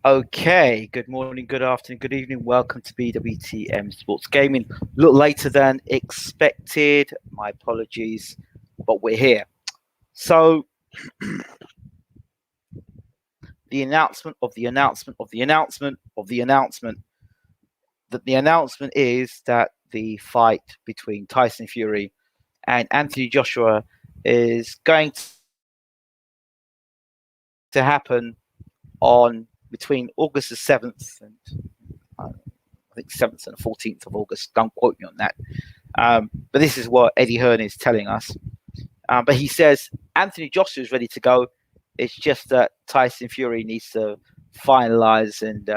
Okay, good morning, good afternoon, good evening. Welcome to BWTM Sports Gaming. A little later than expected. My apologies, but we're here. So, the announcement of the announcement of the announcement of the announcement that the announcement is that the fight between Tyson Fury and Anthony Joshua is going to happen on between August the 7th and I think 7th and 14th of August. Don't quote me on that. But this is what Eddie Hearn is telling us. But he says Anthony Joshua is ready to go. It's just that Tyson Fury needs to finalize and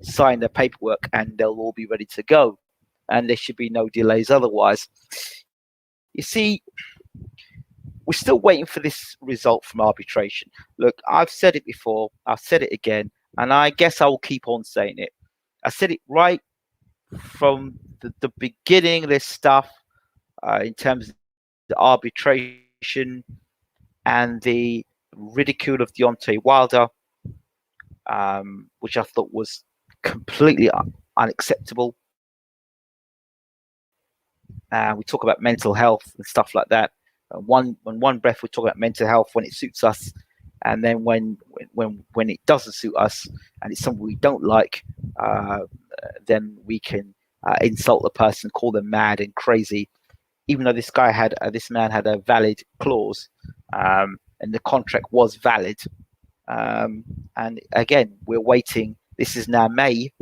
sign the paperwork, and they'll all be ready to go. And there should be no delays otherwise. You see, we're still waiting for this result from arbitration. Look, I've said it before, I've said it again, and I guess I will keep on saying it. I said it right from the beginning of this stuff in terms of the arbitration and the ridicule of Deontay Wilder, which I thought was completely unacceptable. We talk about mental health and stuff like that. One breath we talk about mental health when it suits us, and then when it doesn't suit us and it's something we don't like, then we can insult the person, call them mad and crazy, even though this man had a valid clause, and the contract was valid. And again, we're waiting. This is now May,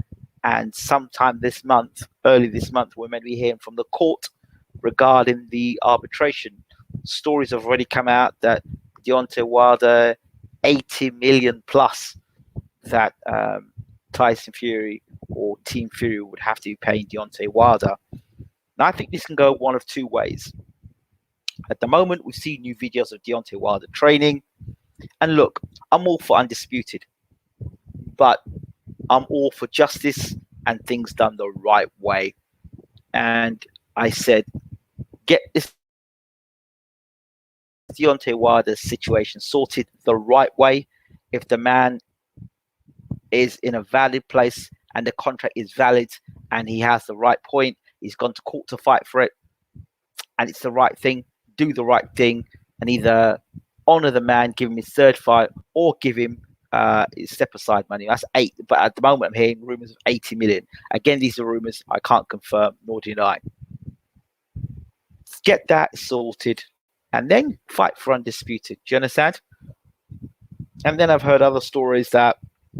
and sometime this month, early this month, we're meant to be hearing from the court regarding the arbitration. Stories have already come out that Deontay Wilder, 80 million plus, that Tyson Fury or Team Fury would have to be paying Deontay Wilder. Now, I think this can go one of two ways. At the moment, we see new videos of Deontay Wilder training. And look, I'm all for undisputed, but I'm all for justice and things done the right way. And I said, get this Deontay Wilder situation sorted the right way. If the man is in a valid place and the contract is valid and he has the right point, he's gone to court to fight for it, and it's the right thing, do the right thing, and either honor the man, give him his third fight, or give him his step aside money. That's 8, but at the moment I'm hearing rumors of 80 million. Again, these are rumors, I can't confirm nor deny. Get that sorted and then fight for undisputed. Do you understand? And then I've heard other stories that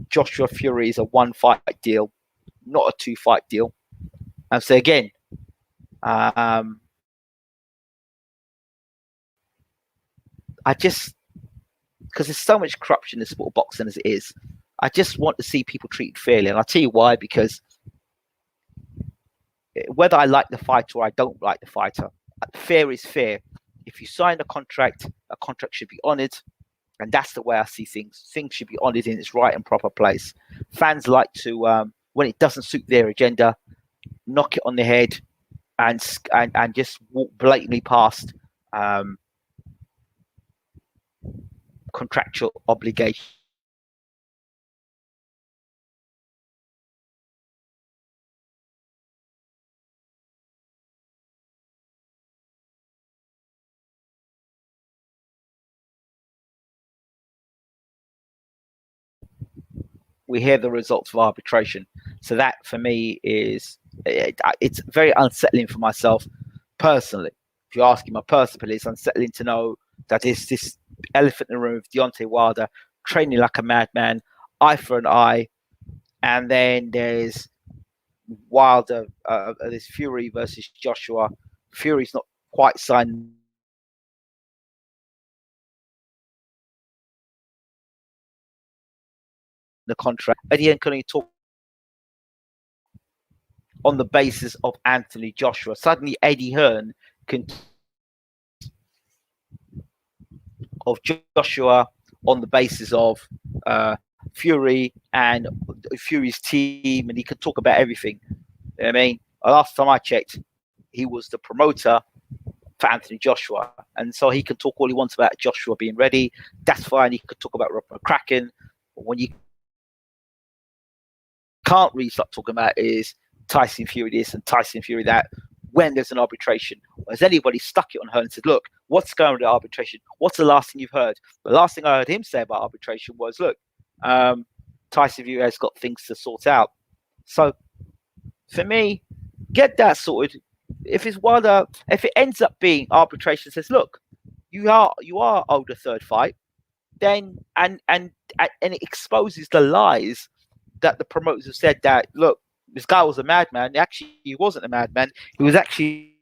Joshua Fury is a 1-fight deal, not a 2-fight deal. And so again, I just, because there's so much corruption in the sport of boxing as it is, I just want to see people treated fairly. And I'll tell you why, because whether I like the fighter or I don't like the fighter, fair is fair. If you sign a contract should be honoured. And that's the way I see things. Things should be honoured in its right and proper place. Fans like to, when it doesn't suit their agenda, knock it on the head and just walk blatantly past contractual obligation. We hear the results of arbitration. So that for me is, it's very unsettling for myself personally. If you're asking my personal opinion, it's unsettling to know that there's this elephant in the room of Deontay Wilder training like a madman, eye for an eye, and then there's Wilder, there's Fury versus Joshua. Fury's not quite signed the contract. Eddie Hearn can only talk on the basis of Anthony Joshua. Suddenly, Eddie Hearn can of Joshua on the basis of Fury and Fury's team, and he could talk about everything. You know what I mean, last time I checked, he was the promoter for Anthony Joshua, and so he can talk all he wants about Joshua being ready. That's fine. He could talk about Robert McCracken. But when you can't really stop talking about is Tyson Fury this and Tyson Fury that when there's an arbitration. Or has anybody stuck it on her and said, look, what's going on with the arbitration? What's the last thing you've heard? The last thing I heard him say about arbitration was, look, Tyson Fury has got things to sort out. So for me, get that sorted. If it's Wilder, if it ends up being arbitration says, look, you are owed a third fight, then and it exposes the lies that the promoters have said that, look, this guy was a madman. Actually, he wasn't a madman. He was actually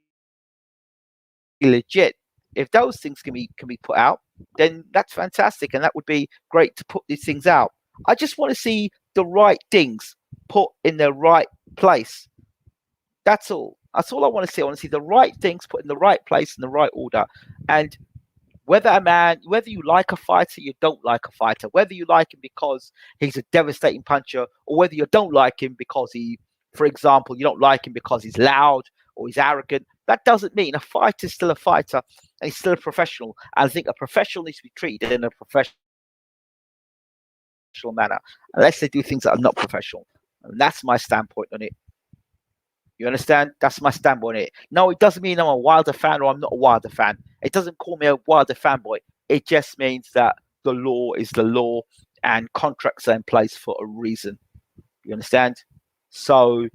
legit. If those things can be put out, then that's fantastic, and that would be great to put these things out. I just want to see the right things put in the right place. That's all. That's all I want to see. I want to see the right things put in the right place in the right order. And whether you like a fighter, you don't like a fighter, whether you like him because he's a devastating puncher, or whether you don't like him because for example, you don't like him because he's loud or he's arrogant, that doesn't mean a fighter is still a fighter and he's still a professional. And I think a professional needs to be treated in a professional manner, unless they do things that are not professional. And that's my standpoint on it. You understand? That's my standpoint on it. No, it doesn't mean I'm a Wilder fan or I'm not a Wilder fan. It doesn't call me a Wilder fanboy. It just means that the law is the law and contracts are in place for a reason. You understand? So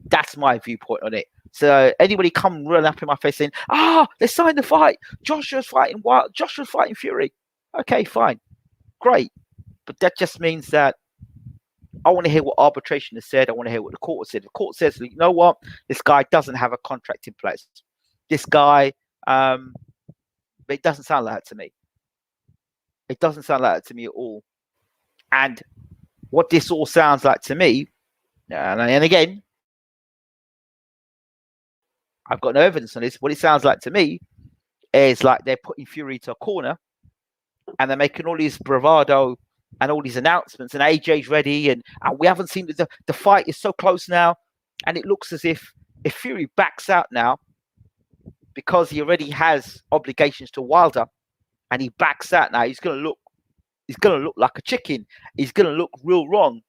that's my viewpoint on it. So anybody come run up in my face saying, they signed the fight. Joshua's fighting Fury. Okay, fine. Great. But that just means that I want to hear what arbitration has said. I want to hear what the court has said. The court says, you know what? This guy doesn't have a contract in place. This guy, it doesn't sound like that to me. It doesn't sound like that to me at all. And what this all sounds like to me, and again, I've got no evidence on this. What it sounds like to me is like they're putting Fury to a corner and they're making all these bravado and all these announcements, and AJ's ready, and we haven't seen the fight is so close now, and it looks as if Fury backs out now because he already has obligations to Wilder, and he backs out now, he's gonna look like a chicken. He's gonna look real wrong.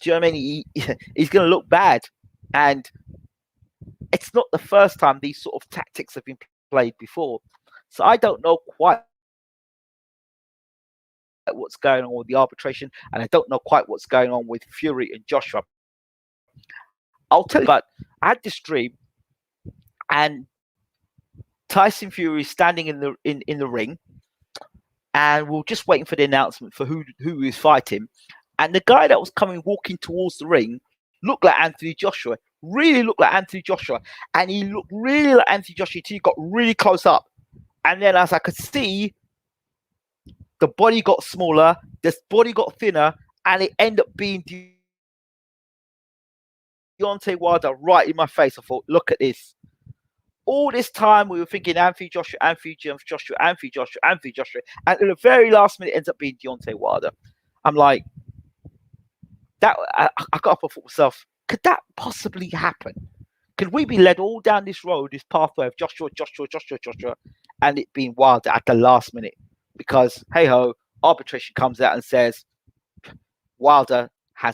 Do you know what I mean? He's gonna look bad, and it's not the first time these sort of tactics have been played before. So I don't know quite what's going on with the arbitration, and I don't know quite what's going on with Fury and Joshua. I'll tell you, but I had this dream, and Tyson Fury is standing in the ring, and we're just waiting for the announcement for who is fighting. And the guy that was walking towards the ring looked like Anthony Joshua, really looked like Anthony Joshua, and he looked really like Anthony Joshua until he got really close up. And then as I could see, the body got smaller, the body got thinner, and it ended up being Deontay Wilder right in my face. I thought, look at this. All this time we were thinking Anthony Joshua, and at the very last minute it ends up being Deontay Wilder. I'm like, that. I got up and thought to myself, could that possibly happen? Could we be led all down this road, this pathway of Joshua, and it being Wilder at the last minute? Because, hey-ho, arbitration comes out and says Wilder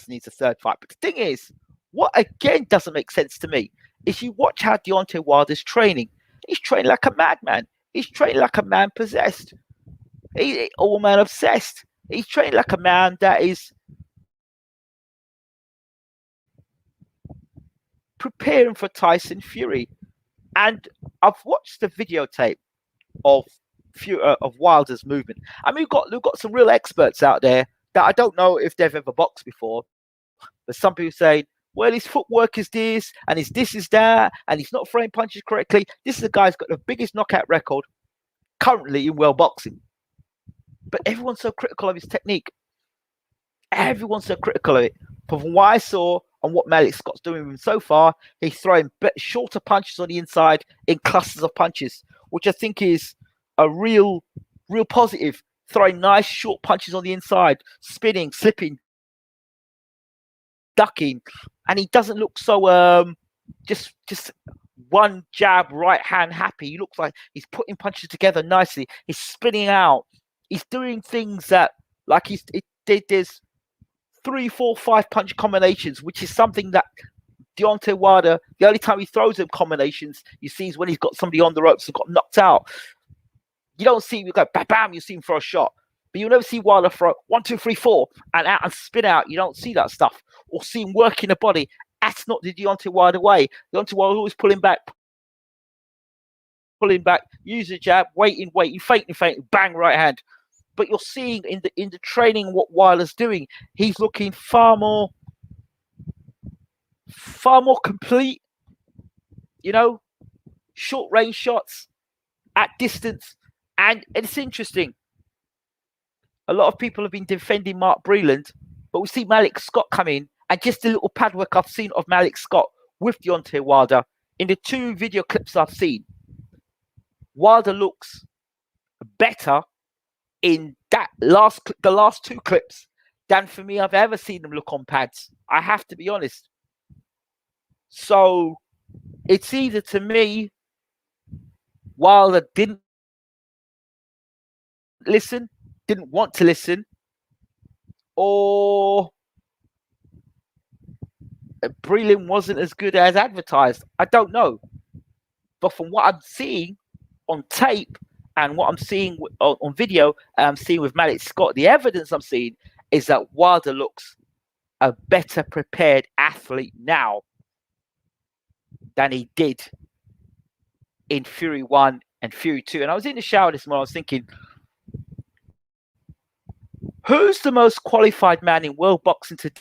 needs a third fight. But the thing is, what again doesn't make sense to me is you watch how Deontay Wilder's training. He's training like a madman. He's training like a man possessed. All man obsessed. He's training like a man that is preparing for Tyson Fury. And I've watched the videotape of Wilder's movement. I mean, we've got some real experts out there that I don't know if they've ever boxed before, but some people say, well, his footwork is this, and his this is that, and he's not throwing punches correctly. This is a guy who's got the biggest knockout record currently in world boxing. But everyone's so critical of his technique. Everyone's so critical of it. But from what I saw and what Malik Scott's doing with him so far, he's throwing shorter punches on the inside in clusters of punches, which I think is a real positive. Throwing nice short punches on the inside, spinning, slipping, ducking, and he doesn't look so just one jab right hand happy. He looks like he's putting punches together nicely. He's spinning out. He's doing things that like there's 3, 4, 5 punch combinations, which is something that Deontay Wilder, the only time he throws them combinations, you see is when he's got somebody on the ropes and got knocked out. You don't see him go bam, bam, you see him throw a shot. But you'll never see Wilder throw 1, 2, 3, 4 and out and spin out. You don't see that stuff. Or see him working the body. That's not the Deontay Wilder way. Deontay Wilder always pulling back, use a jab, waiting, fainting, bang, right hand. But you're seeing in the training what Wilder's doing. He's looking far more complete. You know, short range shots at distance, and it's interesting. A lot of people have been defending Mark Breland, but we see Malik Scott come in, and just the little pad work I've seen of Malik Scott with Deontay Wilder in the 2 video clips I've seen, Wilder looks better in the last 2 clips than for me I've ever seen them look on pads. I have to be honest. So it's either, to me, Wilder didn't want to listen, or Breland wasn't as good as advertised. I don't know. But from what I'm seeing on tape and what I'm seeing on video, I'm seeing with Malik Scott, the evidence I'm seeing is that Wilder looks a better prepared athlete now than he did in Fury 1 and Fury 2. And I was in the shower this morning, I was thinking, who's the most qualified man in world boxing today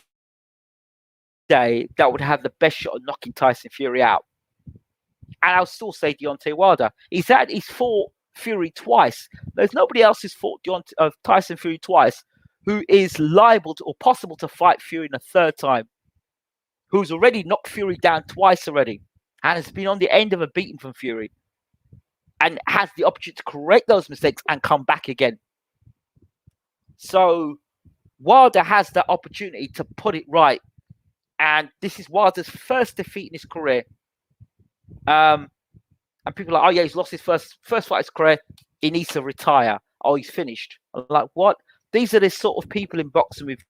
that would have the best shot of knocking Tyson Fury out? And I'll still say Deontay Wilder. He's fought Fury twice. There's nobody else who's fought Tyson Fury twice who is liable to, or possible to, fight Fury in a 3rd time, who's already knocked Fury down twice already and has been on the end of a beating from Fury and has the opportunity to correct those mistakes and come back again. So Wilder has that opportunity to put it right. And this is Wilder's first defeat in his career. And people are like, oh yeah, he's lost his first fight in his career. He needs to retire. Oh, he's finished. I'm like, what? These are the sort of people in boxing we've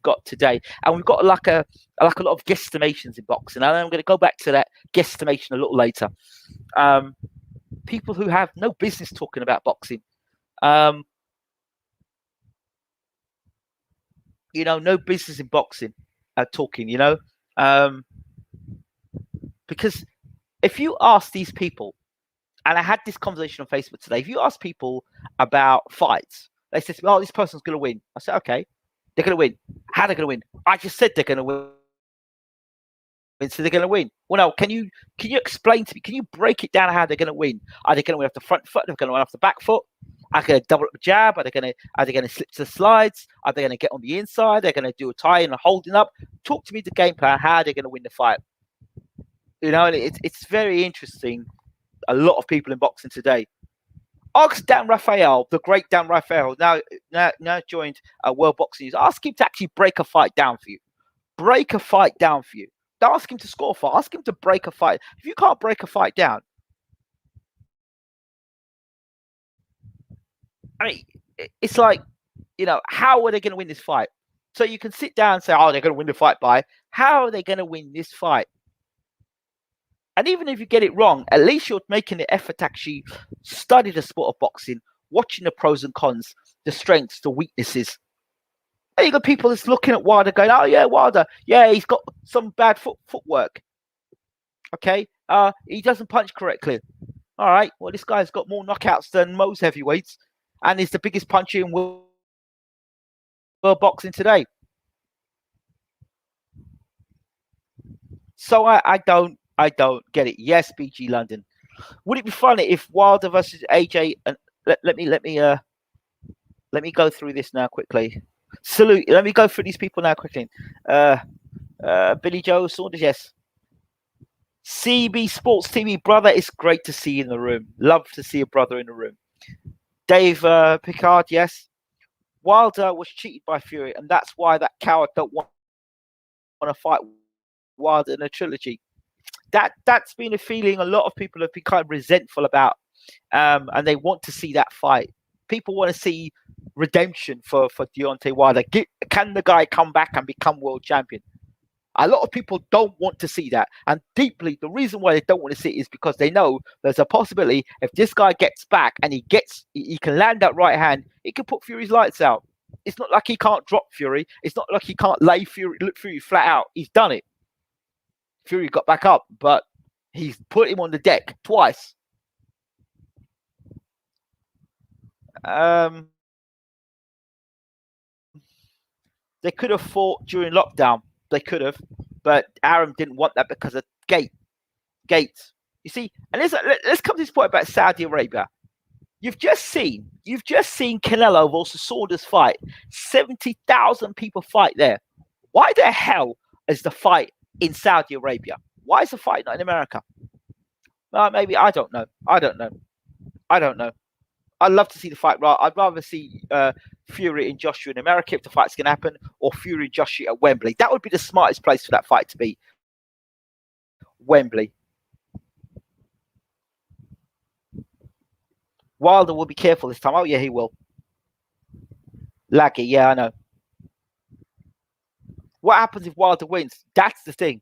got today. And we've got like a lot of guesstimations in boxing. And I'm going to go back to that guesstimation a little later. People who have no business talking about boxing. No business in boxing talking, because if you ask these people, and I had this conversation on Facebook today, if you ask people about fights, they say, oh, this person's going to win. I said, okay, they're going to win. How are they going to win? I just said they're going to win. So they're going to win. Well, no, can you explain to me, can you break it down how they're going to win? Are they going to win off the front foot? Are they going to win off the back foot? Are they going to double up the jab? Are they going to slip to the slides? Are they going to get on the inside? They're going to do a tie and a holding up. Talk to me the game plan. How are they going to win the fight? And it's very interesting. A lot of people in boxing today. Ask Dan Rafael, the great Dan Rafael, now joined World Boxing News. Ask him to actually break a fight down for you. Break a fight down for you. Don't ask him to score a fight. Ask him to break a fight. If you can't break a fight down, I mean, it's like, how are they going to win this fight? So you can sit down and say, oh, they're going to win the fight by. How are they going to win this fight? And even if you get it wrong, at least you're making the effort to actually study the sport of boxing, watching the pros and cons, the strengths, the weaknesses. And you got people that's looking at Wilder going, oh, yeah, Wilder. Yeah, he's got some bad footwork. Okay. He doesn't punch correctly. All right. Well, this guy's got more knockouts than most heavyweights and is the biggest puncher in world boxing today. So I don't get it. Yes, BG London. Would it be funny if Wilder versus AJ? And let me go through this now quickly. Salute. Let me go through these people now quickly. Billy Joe Saunders, yes. CB Sports TV, brother, it's great to see you in the room. Love to see a brother in the room. Dave Picard, yes. Wilder was cheated by Fury, and that's why that coward don't want to fight Wilder in a trilogy. That's been a feeling a lot of people have been kind of resentful about, and they want to see that fight. People want to see redemption for Deontay Wilder. Can the guy come back and become world champion? A lot of people don't want to see that. And deeply, the reason why they don't want to see it is because they know there's a possibility if this guy gets back and he can land that right hand, it can put Fury's lights out. It's not like he can't drop Fury. It's not like he can't lay Fury flat out. He's done it. Fury got back up, but he's put him on the deck twice. They could have fought during lockdown. They could have, but Aram didn't want that because of Gates. You see, and let's come to this point about Saudi Arabia. You've just seen Canelo versus Saunders fight. 70,000 people fight there. Why the hell is the fight in Saudi Arabia? Why is the fight not in America? Well, maybe I don't know. I'd love to see the fight. Right, I'd rather see Fury and Joshua in America if the fight's going to happen, or Fury and Joshua at Wembley. That would be the smartest place for that fight to be. Wembley. Wilder will be careful this time. Oh yeah, he will. Laggy, yeah, I know. What happens if Wilder wins? That's the thing.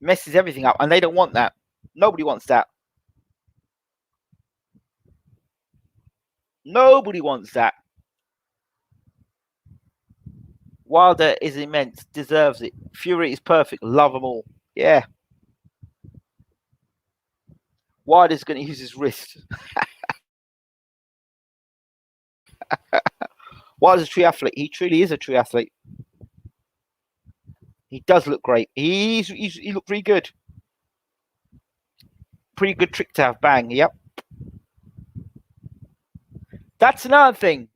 Messes everything up, and they don't want that. Nobody wants that. Nobody wants that. Wilder is immense, deserves it. Fury is perfect, love them all. Yeah. Wilder's going to use his wrist. Wilder's a true athlete. He truly is a true athlete. He does look great. He looked pretty good. Pretty good trick to have. Bang. Yep. That's another thing.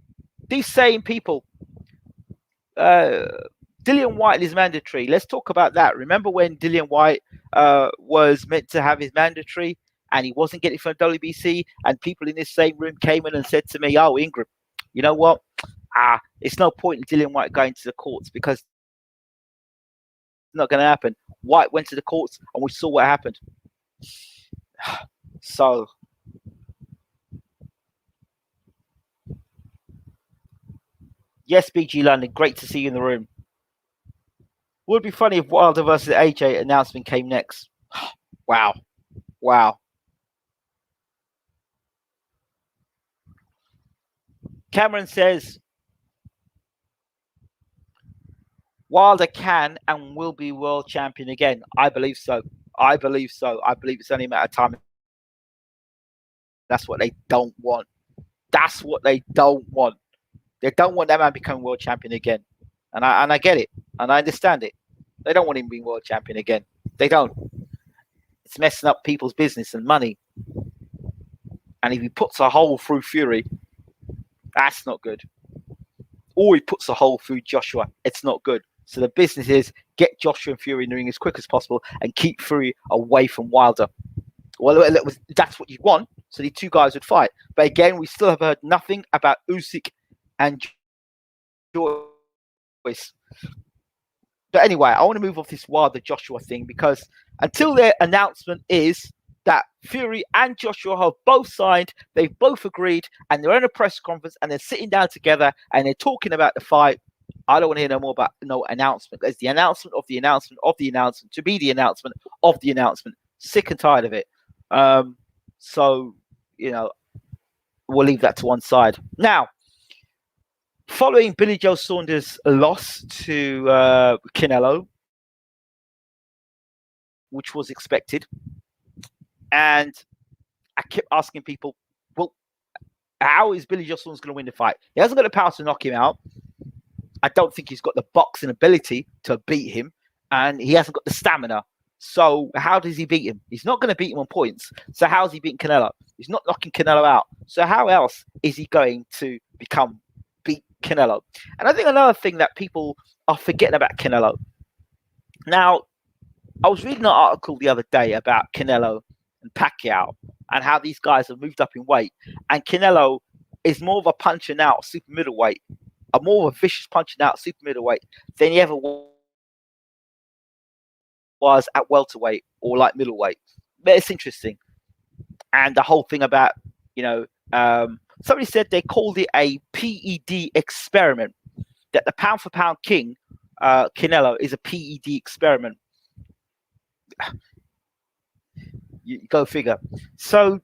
These same people. Dillian White is mandatory. Let's talk about that. Remember when Dillian White was meant to have his mandatory and he wasn't getting from WBC, and people in this same room came in and said to me, "Oh, Ingram, you know what? It's no point in Dillian White going to the courts because it's not going to happen." White went to the courts and we saw what happened. So yes, BG London, great to see you in the room. Would be funny if Wilder versus AJ announcement came next. Wow. Cameron says Wilder can and will be world champion again. I believe so. I believe it's only a matter of time. That's what they don't want. They don't want that man becoming world champion again. And I get it. And I understand it. They don't want him being world champion again. They don't. It's messing up people's business and money. And if he puts a hole through Fury, that's not good. Or he puts a hole through Joshua, it's not good. So the business is get Joshua and Fury in the ring as quick as possible and keep Fury away from Wilder. Well, that's what you want. So the two guys would fight. But again, we still have heard nothing about Usyk and Joyce. But anyway, I want to move off this Wilder Joshua thing because until their announcement is that Fury and Joshua have both signed, they've both agreed, and they're in a press conference and they're sitting down together and they're talking about the fight, I don't want to hear no more about no announcement. There's the announcement of the announcement of the announcement to be the announcement of the announcement. Sick and tired of it. So, we'll leave that to one side. Now, following Billy Joe Saunders' loss to Canelo, which was expected, and I kept asking people, well, how is Billy Joe Saunders going to win the fight? He hasn't got the power to knock him out. I don't think he's got the boxing ability to beat him, and he hasn't got the stamina. So how does he beat him? He's not going to beat him on points. So how's he beating Canelo? He's not knocking Canelo out. So how else is he going to beat Canelo? And I think another thing that people are forgetting about Canelo. Now, I was reading an article the other day about Canelo and Pacquiao and how these guys have moved up in weight. And Canelo is more of a punching out super middleweight, more of a vicious punching out super middleweight than he ever was at welterweight or like middleweight. But it's interesting. And the whole thing about, Somebody said they called it a PED experiment. That the pound for pound king, Canelo, is a PED experiment. You go figure. So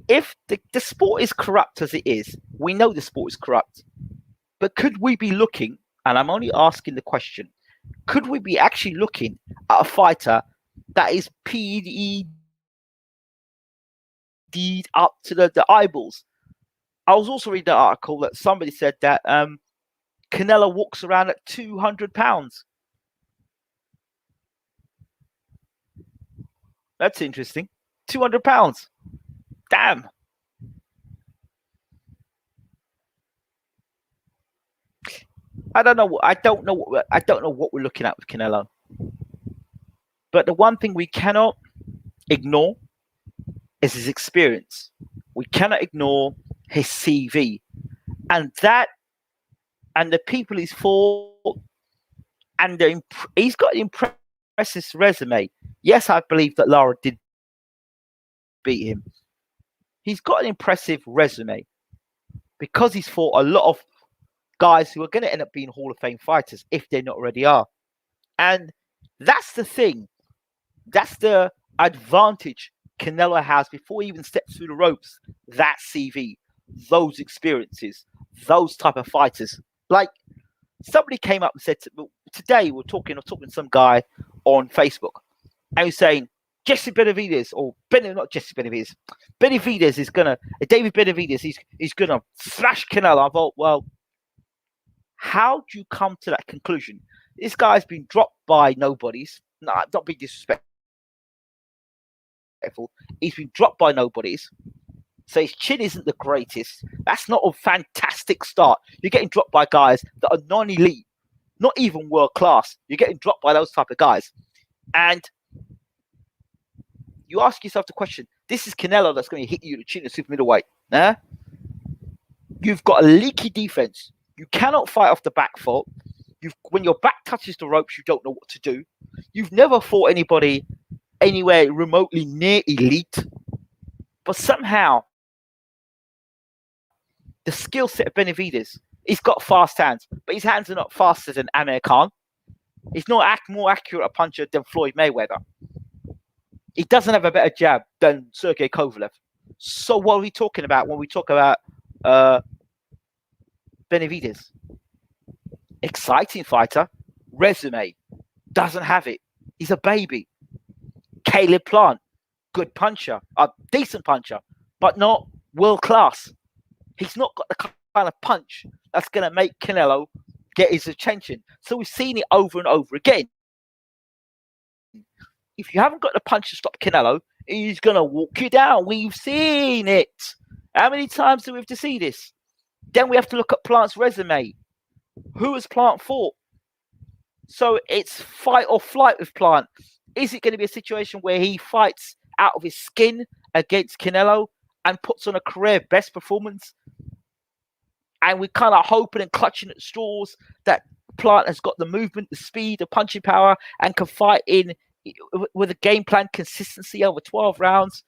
if the sport is corrupt as it is, we know the sport is corrupt. But could we be looking, and I'm only asking the question, could we be actually looking at a fighter that is PED'd up to the eyeballs? I was also reading an article that somebody said that Canelo walks around at 200 pounds. That's interesting. 200 pounds. Damn. I don't know. I don't know what we're looking at with Canelo. But the one thing we cannot ignore is his experience. We cannot ignore his CV, and the people he's fought, and he's got an impressive resume. Yes, I believe that Lara did beat him. He's got an impressive resume because he's fought a lot of guys who are going to end up being Hall of Fame fighters if they not already are. And that's the thing. That's the advantage Canelo has before he even steps through the ropes. That CV, those experiences, those type of fighters. Like somebody came up and said today we're talking to some guy on Facebook, and he's saying Jesse Benavidez or not Jesse Benavidez. Benavidez is gonna David Benavidez. He's gonna thrash Canelo. I thought, well, how do you come to that conclusion? This guy's been dropped by nobodies. No, not being disrespectful. He's been dropped by nobodies. So his chin isn't the greatest. That's not a fantastic start. You're getting dropped by guys that are non-elite, not even world class. You're getting dropped by those type of guys. And you ask yourself the question, this is Canelo that's going to hit you in the chin at super middleweight. You've got a leaky defense. You cannot fight off the back foot. When your back touches the ropes, you don't know what to do. You've never fought anybody anywhere remotely near elite. But somehow, the skill set of Benavidez, he's got fast hands, but his hands are not faster than Amir Khan. He's not more accurate a puncher than Floyd Mayweather. He doesn't have a better jab than Sergey Kovalev. So what are we talking about when we talk about Benavidez? Exciting fighter, resume, doesn't have it. He's a baby. Caleb Plant, good puncher, a decent puncher, but not world class. He's not got the kind of punch that's going to make Canelo get his attention. So we've seen it over and over again. If you haven't got the punch to stop Canelo, he's going to walk you down. We've seen it. How many times do we have to see this? Then we have to look at Plant's resume. Who has Plant fought? So it's fight or flight with Plant. Is it going to be a situation where he fights out of his skin against Canelo and puts on a career best performance? And we're kind of hoping and clutching at straws that Plant has got the movement, the speed, the punching power, and can fight with a game plan consistency over 12 rounds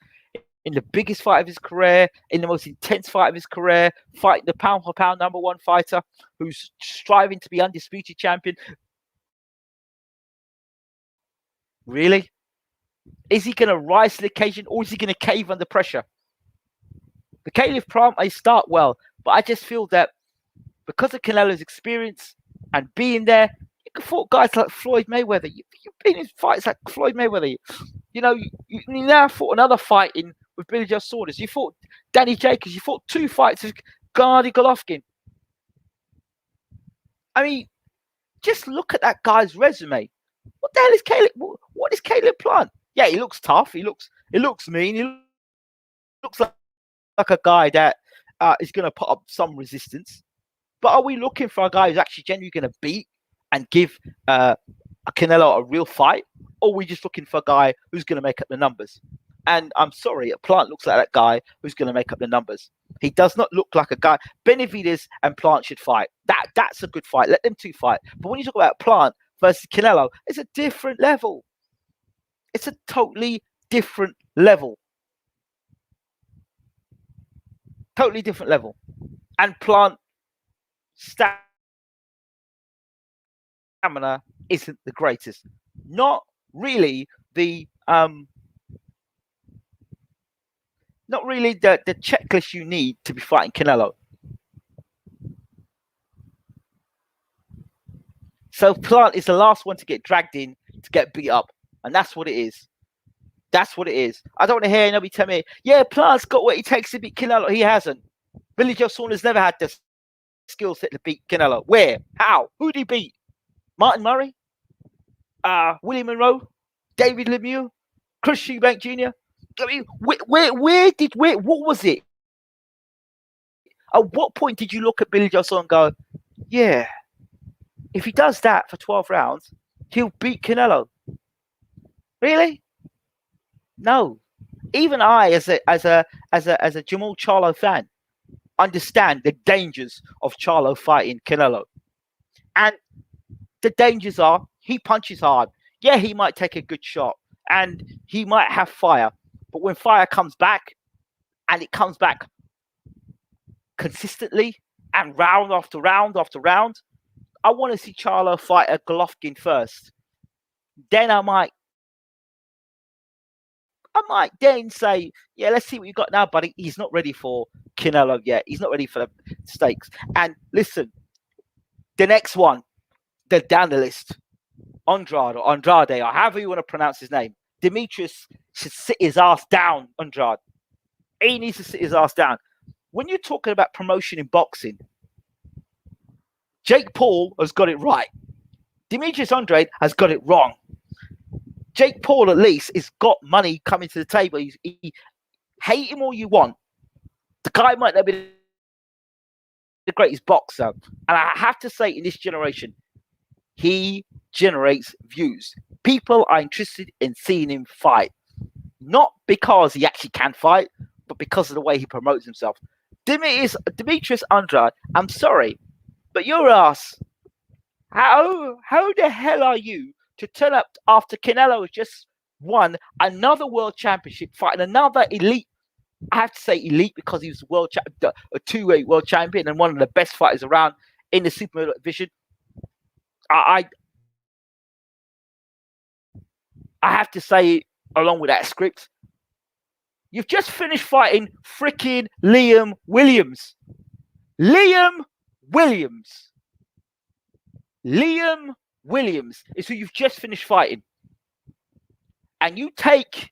in the biggest fight of his career, in the most intense fight of his career, fighting the pound for pound number one fighter who's striving to be undisputed champion. Really? Is he going to rise to the occasion, or is he going to cave under pressure? The Caleb Plant may start well, but I just feel that because of Canelo's experience and being there, you can fight guys like Floyd Mayweather. You've been in fights like Floyd Mayweather. You now fought another fight with Billy Joe Saunders. You fought Danny Jacobs. You fought 2 fights with Gennady Golovkin. I mean, just look at that guy's resume. What the hell is Caleb? What is Caleb Plant? Yeah, he looks tough. He looks mean. He looks like a guy that is going to put up some resistance. But are we looking for a guy who's actually genuinely going to beat and give Canelo a real fight? Or are we just looking for a guy who's going to make up the numbers? And I'm sorry, Plant looks like that guy who's going to make up the numbers. He does not look like a guy. Benavidez and Plant should fight. That's a good fight. Let them two fight. But when you talk about Plant versus Canelo, it's a different level. It's a totally different level. Totally different level. And Plant stamina isn't the greatest. Not really the checklist you need to be fighting Canelo. So Plant is the last one to get dragged in to get beat up, and that's what it is. That's what it is. I don't want to hear nobody tell me, yeah, Plant's got what it takes to beat Canelo. He hasn't. Billy Joe Saunders never had the skill set to beat Canelo. Where? How? Who did he beat? Martin Murray? William Monroe? David Lemieux? Chris Eubank Jr.? I mean, what was it? At what point did you look at Billy Joe Saunders and go, yeah, if he does that for 12 rounds, he'll beat Canelo? Really? No. Even I, as a Jamal Charlo fan, understand the dangers of Charlo fighting Canelo. And the dangers are he punches hard. Yeah, he might take a good shot and he might have fire. But when fire comes back, and it comes back consistently and round after round after round, I want to see Charlo fight a Golovkin first. Then I might then say, yeah, let's see what you got now, buddy. He's not ready for Canelo yet. He's not ready for the stakes. And listen, the next one, they're down the list. Andrade, or however you want to pronounce his name. Demetrius should sit his ass down, Andrade. He needs to sit his ass down. When you're talking about promotion in boxing, Jake Paul has got it right. Demetrius Andrade has got it wrong. Jake Paul, at least, has got money coming to the table. He hate him all you want. The guy might not be the greatest boxer. And I have to say, in this generation, he generates views. People are interested in seeing him fight. Not because he actually can fight, but because of the way he promotes himself. Demetrius Andrade, I'm sorry, but your ass, how the hell are you to turn up after Canelo has just won another world championship, fighting another elite? I have to say elite because he was a two-weight world champion and one of the best fighters around in the super division. I have to say, along with that script, you've just finished fighting freaking Liam Williams. Liam Williams is who you've just finished fighting. And you take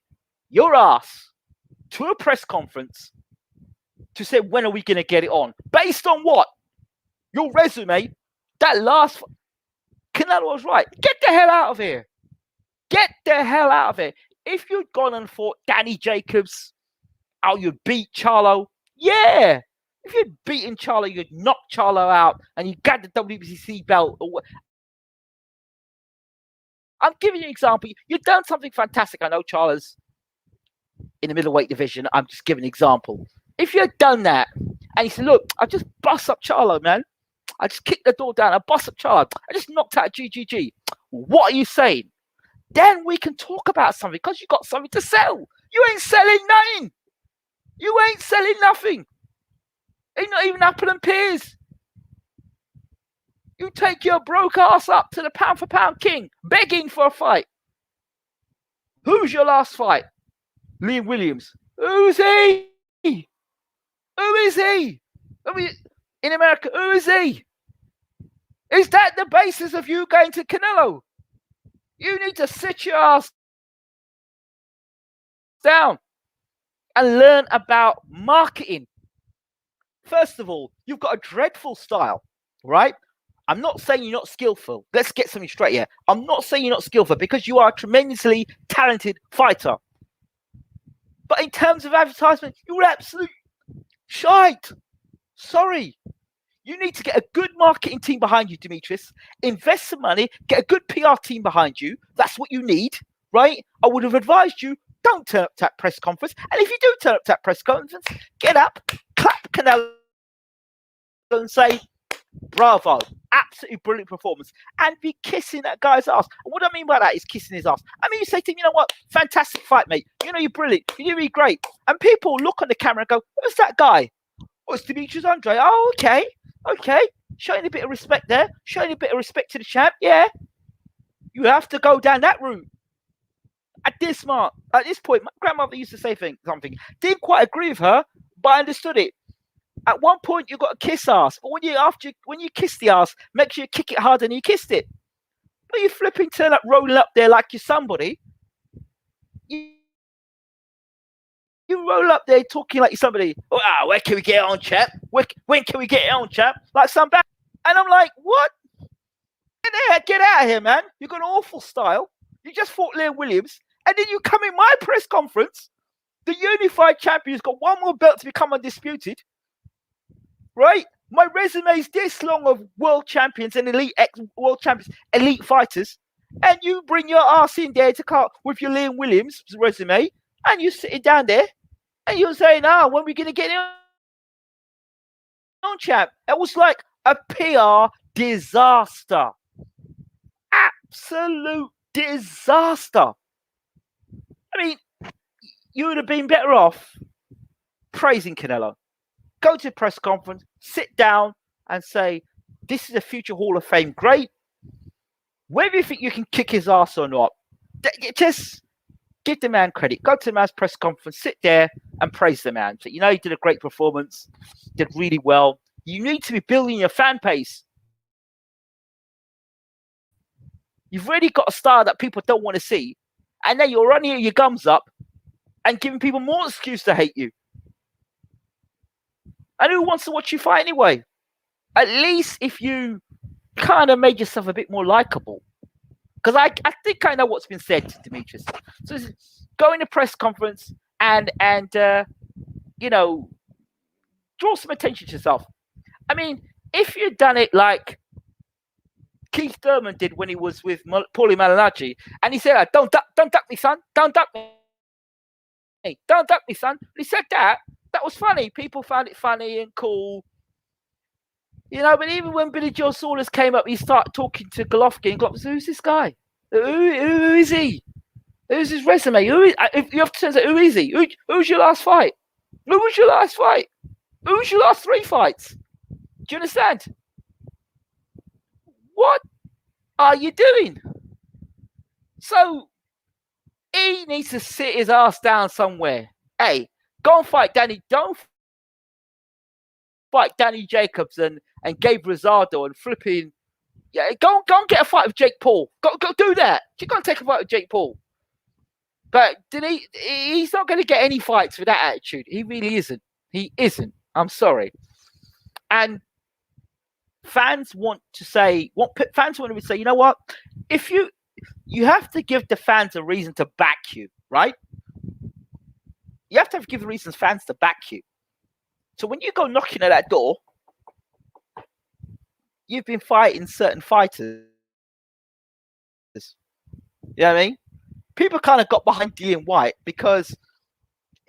your ass to a press conference to say, when are we going to get it on? Based on what? Your resume, that last... Canelo was right. Get the hell out of here. Get the hell out of here. If you'd gone and fought Danny Jacobs, you'd beat Charlo. Yeah. If you'd beaten Charlo, you'd knock Charlo out and you got the WBC belt. I'm giving you an example. You've done something fantastic. I know Charlo's in the middleweight division. I'm just giving an example. If you had done that and you said, look, I just bust up Charlo, man. I just kicked the door down. I bust up Charlo. I just knocked out GGG. What are you saying? Then we can talk about something because you got something to sell. You ain't selling nothing. You ain't selling nothing. Ain't not even Apple and Pears. You take your broke ass up to the pound for pound king, begging for a fight. Who's your last fight? Liam Williams. Who's he? Who is he? I mean, in America, who is he? Is that the basis of you going to Canelo? You need to sit your ass down and learn about marketing. First of all, you've got a dreadful style, right? I'm not saying you're not skillful. Let's get something straight here. I'm not saying you're not skillful because you are a tremendously talented fighter. But in terms of advertisement, you're absolute shite. Sorry. You need to get a good marketing team behind you, Demetrius. Invest some money, get a good PR team behind you. That's what you need, right? I would have advised you, don't turn up to that press conference. And if you do turn up to that press conference, get up, clap Canelo and say, bravo, absolutely brilliant performance. And be kissing that guy's ass. And what I mean by that is kissing his ass. I mean, you say to him, you know what? Fantastic fight, mate. You know, you're brilliant. You're really great. And people look on the camera and go, who's that guy? Oh, it's Demetrius Andrade. Oh, okay. Showing a bit of respect there. Showing a bit of respect to the champ. Yeah. You have to go down that route. At this point, my grandmother used to say something. Didn't quite agree with her, but I understood it. At one point, you got to kiss ass, but when you kiss the ass, make sure you kick it harder than you kissed it. But you flipping turn up, rolling up there like you're somebody. You roll up there talking like you're somebody. Oh, where can we get on, chap? When can we get on, chap? Like some bad. And I'm like, what? Get out of here, man. You got an awful style. You just fought Liam Williams, and then you come in my press conference. The unified champion's got one more belt to become undisputed, right? My resume is this long of world champions and world champions, elite fighters, and you bring your ass in there to cut with your Liam Williams resume, and you're sitting down there, and you're saying, when are we going to get on, champ? It was like a PR disaster. Absolute disaster. I mean, you would have been better off praising Canelo. Go to a press conference, sit down and say, this is a future Hall of Fame great. Whether you think you can kick his ass or not, just give the man credit. Go to the man's press conference, sit there and praise the man. So, he did a great performance, did really well. You need to be building your fan base. You've already got a star that people don't want to see, and then you're running your gums up and giving people more excuse to hate you. And who wants to watch you fight anyway? At least if you kind of made yourself a bit more likable. Because I think I know what's been said to Demetrius. So go in a press conference and draw some attention to yourself. I mean, if you'd done it like Keith Thurman did when he was with Paulie Malignaggi, and he said, don't duck me, son. Don't duck me. Don't duck me, son. He said that was funny. People found it funny and cool. But even when Billy Joe Saunders came up, he started talking to Golovkin. And Golovkin said, who's this guy? Who is he? Who's his resume? If you have to say, who is he? Who's your last fight? Who was your last fight? Who's your last 3 fights? Do you understand? What are you doing? So he needs to sit his ass down somewhere. Hey, go and fight Danny. Don't fight Danny Jacobs and Gabe Rosado and flipping. Yeah, go and get a fight with Jake Paul. Go do that. You're going to take a fight with Jake Paul. But he's not going to get any fights with that attitude. He really isn't. He isn't. I'm sorry. And fans want to say, you know what? If you have to give the fans a reason to back you, right? You have to give the reasons fans to back you. So when you go knocking at that door, you've been fighting certain fighters. You know what I mean? People kind of got behind Dillian Whyte because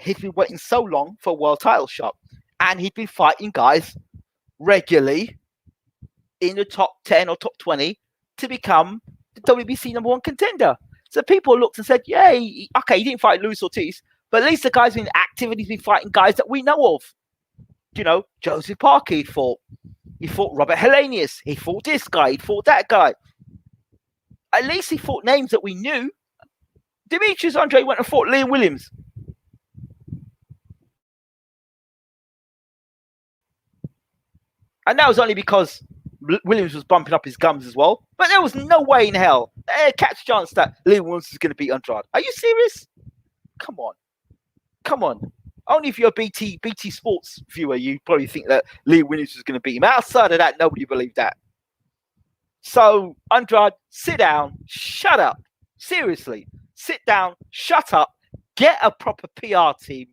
he'd been waiting so long for a world title shot. And he'd been fighting guys regularly in the top 10 or top 20 to become the WBC number 1 contender. So people looked and said, yeah, okay, he didn't fight Luis Ortiz, but at least the guy's been active and he's been fighting guys that we know of. Joseph Parker he fought Robert Helenius, he fought this guy, he fought that guy. At least he fought names that we knew. Demetrius Andrade went and fought Liam Williams. And that was only because Williams was bumping up his gums as well. But there was no way in hell catch chance that Liam Williams was going to beat Andrade. Are you serious? Come on. Only if you're a BT Sports viewer, you probably think that Liam Williams was going to beat him. Outside of that, nobody believed that. So, Andrade, sit down, shut up. Seriously, sit down, shut up, get a proper PR team,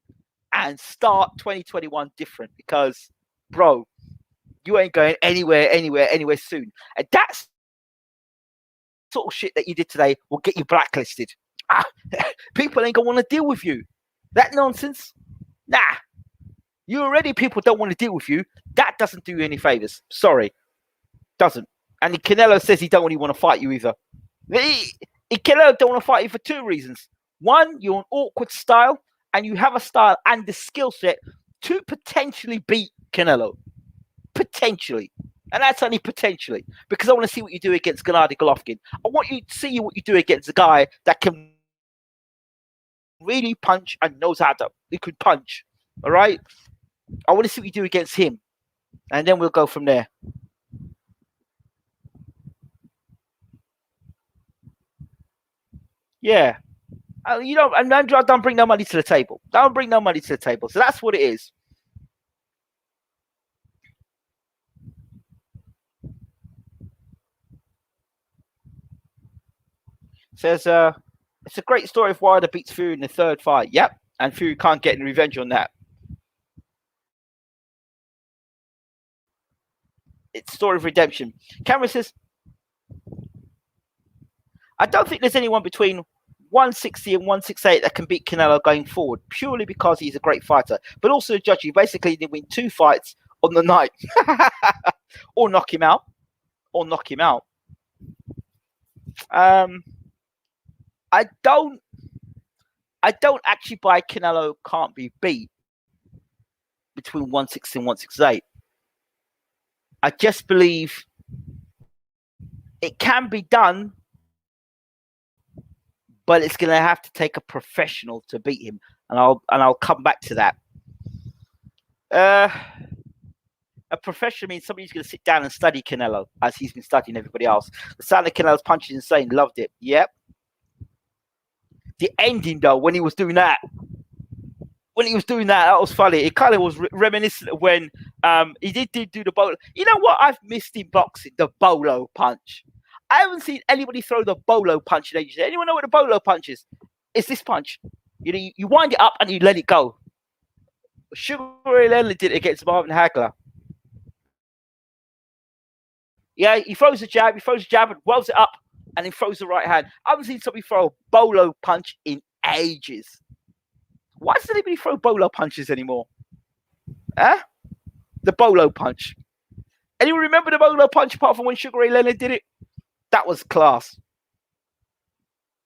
and start 2021 different. Because, bro, you ain't going anywhere soon. And that's sort of shit that you did today will get you blacklisted. People ain't going to want to deal with you. That nonsense, nah. People don't want to deal with you. That doesn't do you any favors. Sorry. Doesn't. And Canelo says he don't really want to fight you either. Canelo don't want to fight you for 2 reasons. One, you're an awkward style, and you have a style and the skill set to potentially beat Canelo. Potentially. And that's only potentially, because I want to see what you do against Gennady Golovkin. I want you to see what you do against a guy that can really punch and knows how to. He could punch. All right? I want to see what you do against him. And then we'll go from there. Yeah. You know, and Andrade don't bring no money to the table. Don't bring no money to the table. So that's what it is. Says, it's a great story of Wilder beats Fury in the third fight. Yep. And Fury can't get any revenge on that. It's a story of redemption. Cameron says, I don't think there's anyone between 160 and 168 that can beat Canelo going forward, purely because he's a great fighter. But also, judge, you basically did win 2 fights on the night. Or knock him out. I don't actually buy Canelo can't be beat between 160 and 168. I just believe it can be done, but it's going to have to take a professional to beat him, and I'll come back to that. A professional means somebody who's going to sit down and study Canelo as he's been studying everybody else. The sound of Canelo's punch is insane. Loved it. Yep. The ending, though, when he was doing that, that was funny. It kind of was reminiscent of when he did do the bolo. You know what I've missed in boxing? The bolo punch. I haven't seen anybody throw the bolo punch in ages. Anyone know what the bolo punch is? It's this punch. You know, you wind it up and you let it go. Sugar Ray Leonard did it against Marvin Hagler. Yeah, he throws a jab and wells it up, and then throws the right hand. I haven't seen somebody throw a bolo punch in ages. Why does anybody throw bolo punches anymore? Huh? The bolo punch. Anyone remember the bolo punch apart from when Sugar Ray Leonard did it? That was class.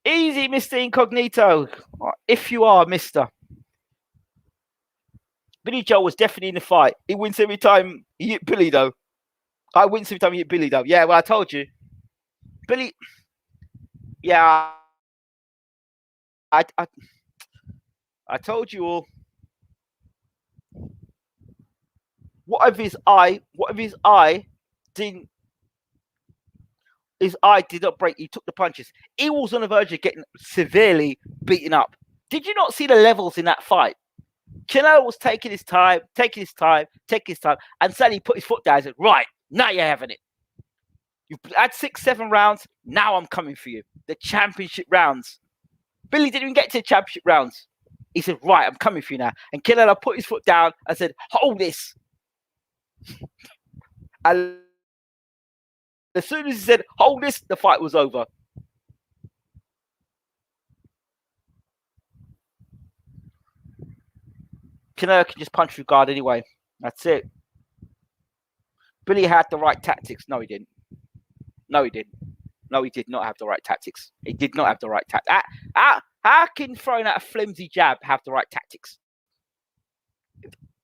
Easy, Mr. Incognito. If you are, Mr. Billy Joe was definitely in the fight. He wins every time he hit Billy, though. I wins every time he hit Billy, though. Yeah, well, I told you. Billy. Yeah. I told you all. What if his eye didn't. His eye did not break. He took the punches. He was on the verge of getting severely beaten up. Did you not see the levels in that fight? Canelo was taking his time, and suddenly he put his foot down and said, right, now you're having it. You've had 6-7 rounds. Now I'm coming for you. The championship rounds. Billy didn't even get to the championship rounds. He said, right, I'm coming for you now. And Canelo put his foot down and said, hold this. And as soon as he said, hold this, the fight was over. Canelo can just punch through guard anyway. That's it. Billy had the right tactics. No, he didn't. No, he didn't. No, he did not have the right tactics. He did not have the right tactics. How can throwing out a flimsy jab have the right tactics?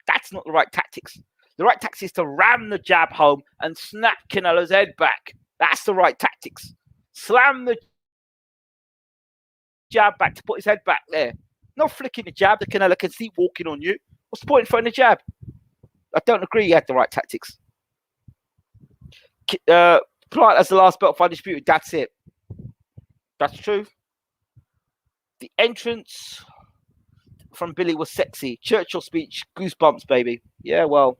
That's not the right tactics. The right tactics is to ram the jab home and snap Canelo's head back. That's the right tactics. Slam the jab back to put his head back there. Not flicking the jab that Canelo can see walking on you. What's the point in throwing the jab? I don't agree he had the right tactics. Plant as the last belt fight disputed. That's it. That's true. The entrance from Billy was sexy. Churchill speech, goosebumps, baby. Yeah, well,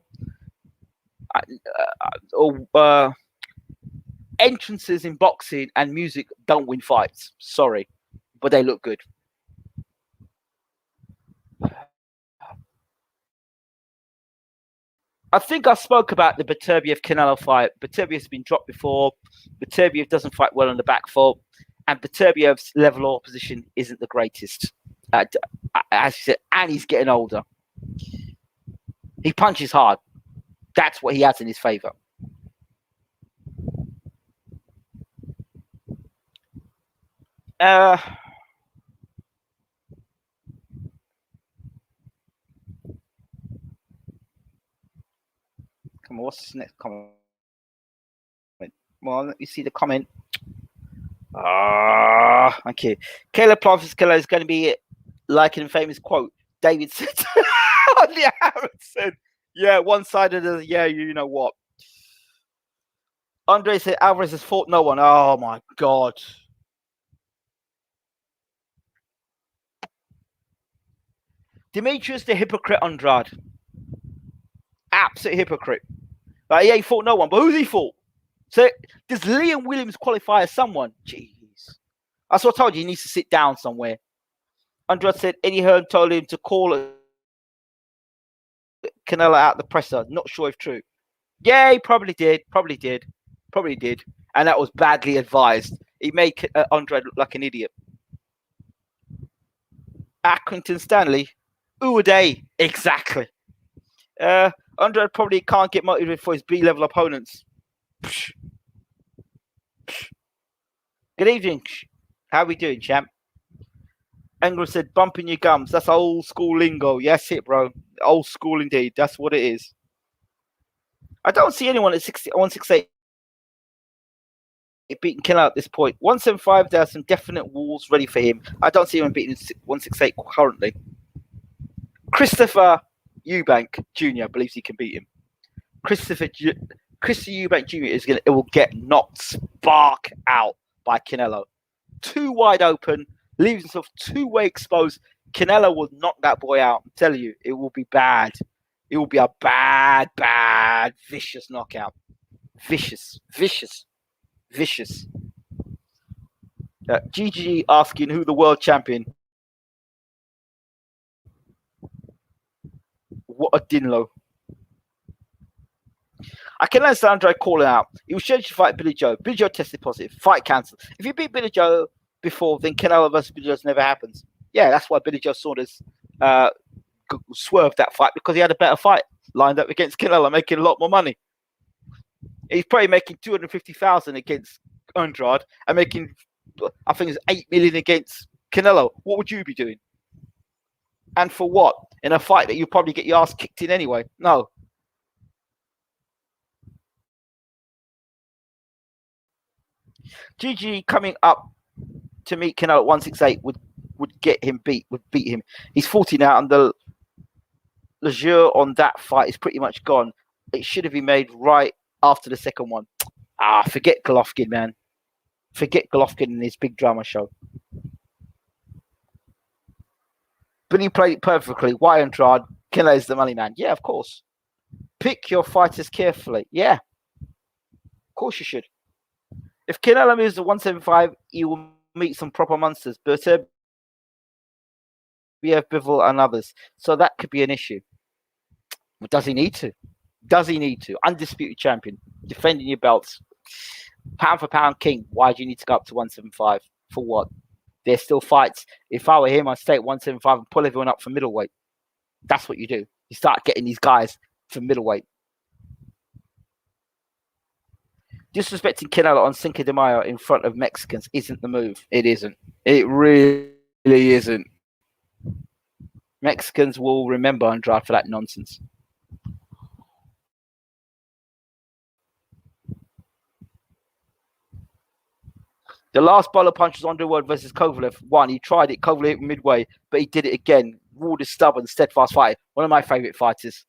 entrances in boxing and music don't win fights. Sorry, but they look good. I think I spoke about the Beterbiev-Canelo fight. Beterbiev's been dropped before. Beterbiev doesn't fight well on the back foot. And Beterbiev's level of opposition isn't the greatest. As you said, and he's getting older. He punches hard. That's what he has in his favour. Come on, what's this next comment? Well, let me see the comment. Okay. Caleb Planter's killer is going to be like an famous quote. David said, Lee Harris said, yeah, one sided of, yeah, you know what. Andre said Alvarez has fought no one. Oh my God. Demetrius the hypocrite Andrade. Absolute hypocrite. Like, he ain't fought no one, but who's he fought? So does Liam Williams qualify as someone? Jeez. That's what I told you. He needs to sit down somewhere. Andrade said Eddie Hearn told him to call Canelo out the presser. Not sure if true. Yeah, he probably did. And that was badly advised. He made Andrade look like an idiot. Accrington Stanley. Uday. Exactly. Andrade probably can't get motivated for his B-level opponents. Psh. Psh. Good evening. How are we doing, champ? England said, bumping your gums. That's old school lingo. Yes, it, bro. Old school indeed. That's what it is. I don't see anyone at 168 beating Canelo at this point. 175, there are some definite walls ready for him. I don't see him beating 168 currently. Christopher Eubank Jr. believes he can beat him. Christopher Eubank Jr. will get knocked spark out by Canelo. Too wide open, leaves himself two-way exposed. Canelo will knock that boy out. I'm telling you, it will be bad. It will be a bad, vicious knockout. Vicious. GG asking who the world champion. What a Dinlo. I can understand Andre calling out. He was scheduled to fight Billy Joe. Billy Joe tested positive. Fight cancelled. If you beat Billy Joe before, then Canelo versus Billy Joe never happens. Yeah, that's why Billy Joe Saunders swerved that fight, because he had a better fight lined up against Canelo, making a lot more money. He's probably making $250,000 against Andrade and making, I think it's $8 million against Canelo. What would you be doing? And for what? In a fight that you probably get your ass kicked in anyway? No. GG coming up to meet Canelo at 168 would get him beat. Would beat him. He's 40 now, and the leisure on that fight is pretty much gone. It should have been made right after the second one. Forget Golovkin, man. Forget Golovkin and his big drama show. But he played it perfectly. Why Andrade? Canelo's the money man. Yeah, of course. Pick your fighters carefully. Yeah. Of course you should. If Canelo moves to 175, he will meet some proper monsters. Berter, BF Bivol, and others. So that could be an issue. But does he need to? Undisputed champion. Defending your belts. Pound for pound king. Why do you need to go up to 175? For what? There's still fights. If I were him, I'd stay at 175 and pull everyone up for middleweight. That's what you do. You start getting these guys for middleweight. Disrespecting Canelo on Cinco de Mayo in front of Mexicans isn't the move. It isn't. It really isn't. Mexicans will remember Andrade for that nonsense. The last bowler punch was Underwood versus Kovalev. One, he tried it. Kovalev hit midway, but he did it again. Ward is stubborn, steadfast fighter. One of my favourite fighters.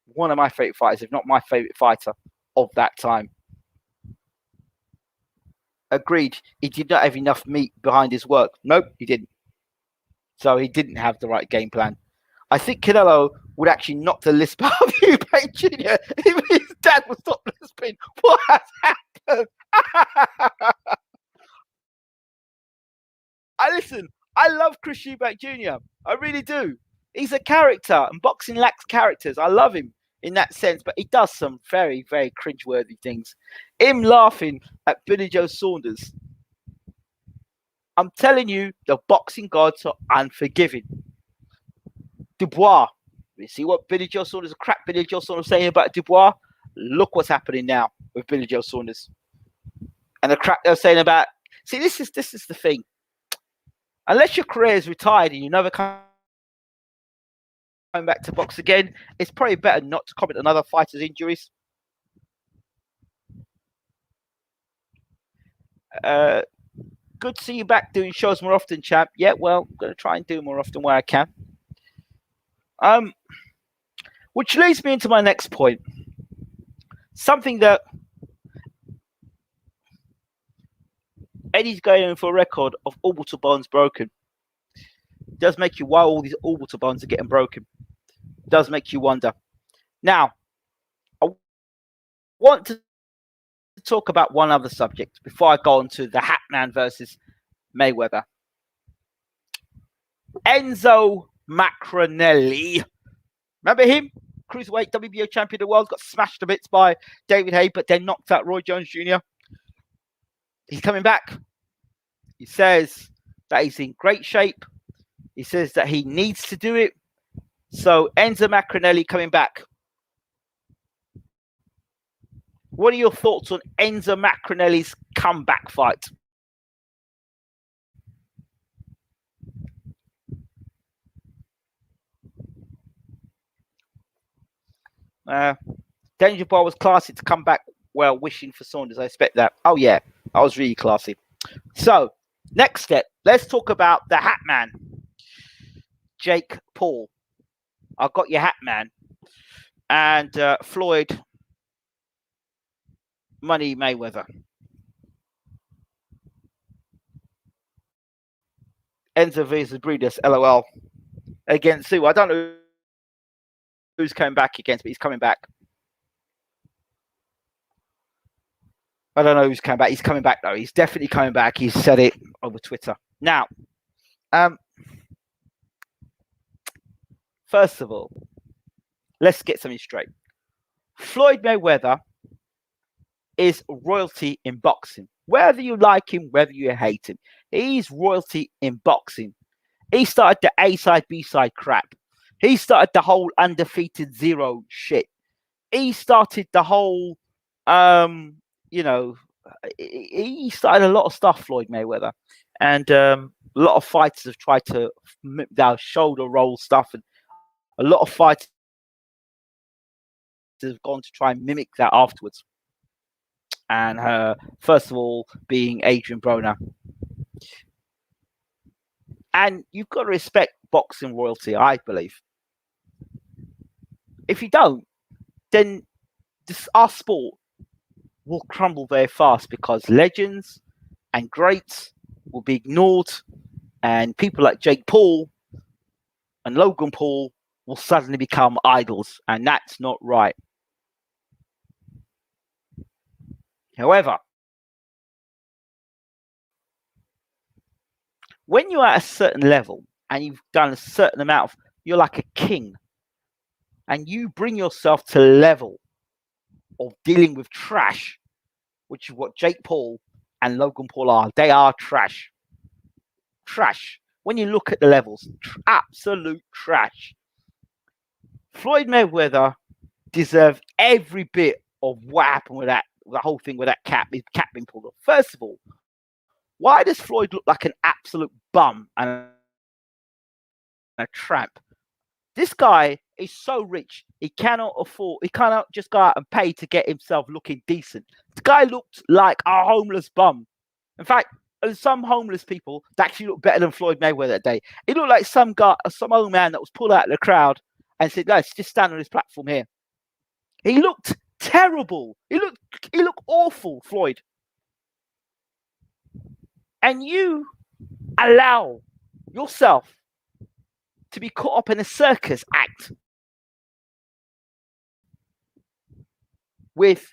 If not my favourite fighter of that time. Agreed. He did not have enough meat behind his work. Nope, he didn't. So he didn't have the right game plan. I think Canelo would actually knock the lisp out of Eubank Jr. if his dad would stop lisping. What has happened? I love Chris Eubank Jr. I really do. He's a character, and boxing lacks characters. I love him in that sense, but he does some very, very cringeworthy things. Him laughing at Billy Joe Saunders. I'm telling you, the boxing gods are unforgiving. Dubois. You see what Billy Joe Saunders, crap Billy Joe Saunders saying about Dubois? Look what's happening now with Billy Joe Saunders. And the crap they're saying about... See, this is the thing. Unless your career is retired and you never come back to box again, it's probably better not to comment on other fighters' injuries. Good to see you back doing shows more often, champ. Yeah, well, I'm going to try and do more often where I can. Which leads me into my next point. Something that Eddie's going in for a record of orbital bones broken. It does make you why all these orbital bones are getting broken. It does make you wonder. Now, I want to talk about one other subject before I go on to the Hatman versus Mayweather. Enzo Macronelli. Remember him? Cruiserweight WBO champion of the world, got smashed to bits by David Haye, but then knocked out Roy Jones Jr. He's coming back. He says that he's in great shape. He says that he needs to do it. So Enzo Macronelli coming back. What are your thoughts on Enzo Macronelli's comeback fight? Danger Bar was classy to come back well, wishing for Saunders. I expect that. Oh, yeah, I was really classy. So, next step, let's talk about the Hat Man, Jake Paul. I got your Hat Man. And Floyd Money Mayweather. Enzo versus Breeders, LOL. Against who? I don't know who's coming back against, but he's coming back. I don't know who's coming back. He's coming back, though. He's definitely coming back. He's said it over Twitter. Now, first of all, let's get something straight. Floyd Mayweather is royalty in boxing. Whether you like him, whether you hate him, he's royalty in boxing. He started the A-side, B-side crap. He started the whole undefeated zero shit. He started the whole, he started a lot of stuff, Floyd Mayweather. And a lot of fighters have tried to their shoulder roll stuff. And a lot of fighters have gone to try and mimic that afterwards. And first of all, being Adrian Broner. And you've got to respect boxing royalty, I believe. If you don't, then our sport will crumble very fast because legends and greats will be ignored, and people like Jake Paul and Logan Paul will suddenly become idols, and that's not right. However, when you're at a certain level and you've done a certain amount of, you're like a king, and you bring yourself to the level of dealing with trash, which is what Jake Paul and Logan Paul are. They are trash. Trash. When you look at the levels, absolute trash. Floyd Mayweather deserved every bit of what happened with that, the whole thing with that cap being pulled off. First of all, why does Floyd look like an absolute bum and a tramp? This guy is so rich, he cannot just go out and pay to get himself looking decent. The guy looked like a homeless bum. In fact, some homeless people that actually look better than Floyd Mayweather that day. He looked like some old man that was pulled out of the crowd and said, "Let's just stand on this platform here." He looked terrible. He looked awful, Floyd. And you allow yourself to be caught up in a circus act with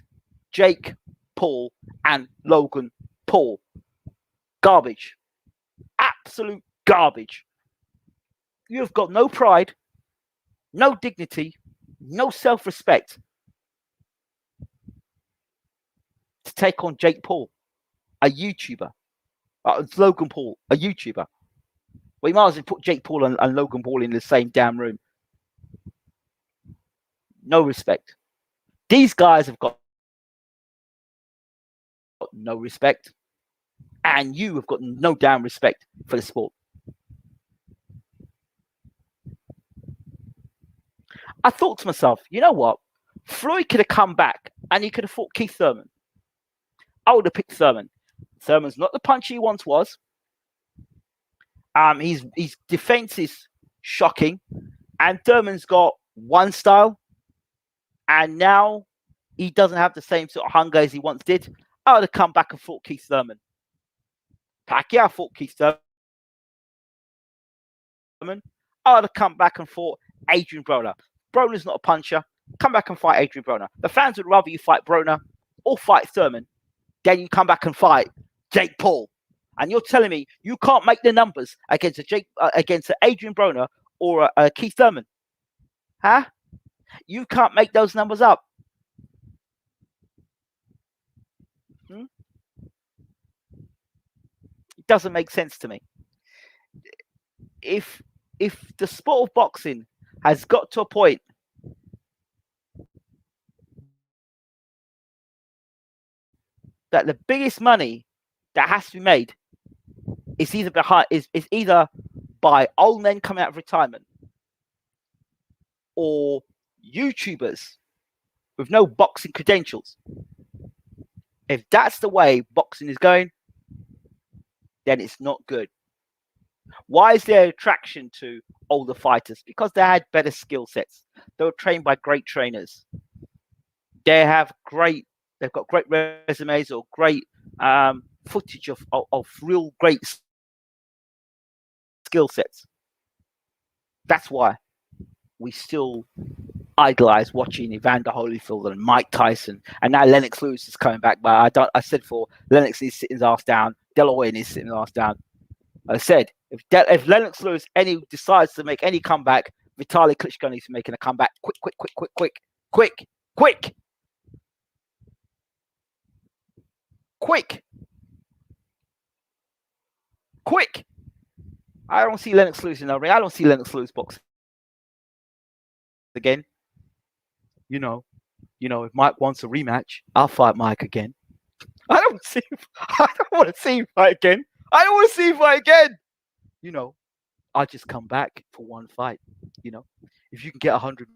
Jake Paul and Logan Paul. Garbage. Absolute garbage. You have got no pride, no dignity, no self-respect to take on Jake Paul, a YouTuber. Logan Paul, a YouTuber. Well, you might as well put Jake Paul and Logan Paul in the same damn room. No respect. These guys have got no respect. And you have got no damn respect for the sport. I thought to myself, you know what? Floyd could have come back and he could have fought Keith Thurman. I would have picked Thurman. Thurman's not the puncher he once was. His defense is shocking, and Thurman's got one style, and now he doesn't have the same sort of hunger as he once did. I would have come back and fought Keith Thurman. Pacquiao fought Keith Thurman. I would have come back and fought Adrian Broner. Broner's not a puncher. Come back and fight Adrian Broner. The fans would rather you fight Broner or fight Thurman than you come back and fight Jake Paul. And you're telling me you can't make the numbers against against Adrian Broner or Keith Thurman? Huh? You can't make those numbers up. It doesn't make sense to me. If the sport of boxing has got to a point that the biggest money that has to be made is either by old men coming out of retirement or YouTubers with no boxing credentials. If that's the way boxing is going, then it's not good. Why is there attraction to older fighters? Because they had better skill sets. They were trained by great trainers. They've got great resumes or great footage of real great skill sets. That's why we still idolize watching Evander Holyfield and Mike Tyson, and now Lennox Lewis is coming back. But I said for Lennox needs sitting his ass down. Delaware needs sitting his ass down. I said if Lennox Lewis decides to make any comeback, Vitaly Klitschko needs to make a comeback quick. I don't see Lennox Lewis in the ring. I don't see Lennox Lewis boxing again. You know, if Mike wants a rematch, I'll fight Mike again. I don't want to see him fight again. I'll just come back for one fight. If you can get 100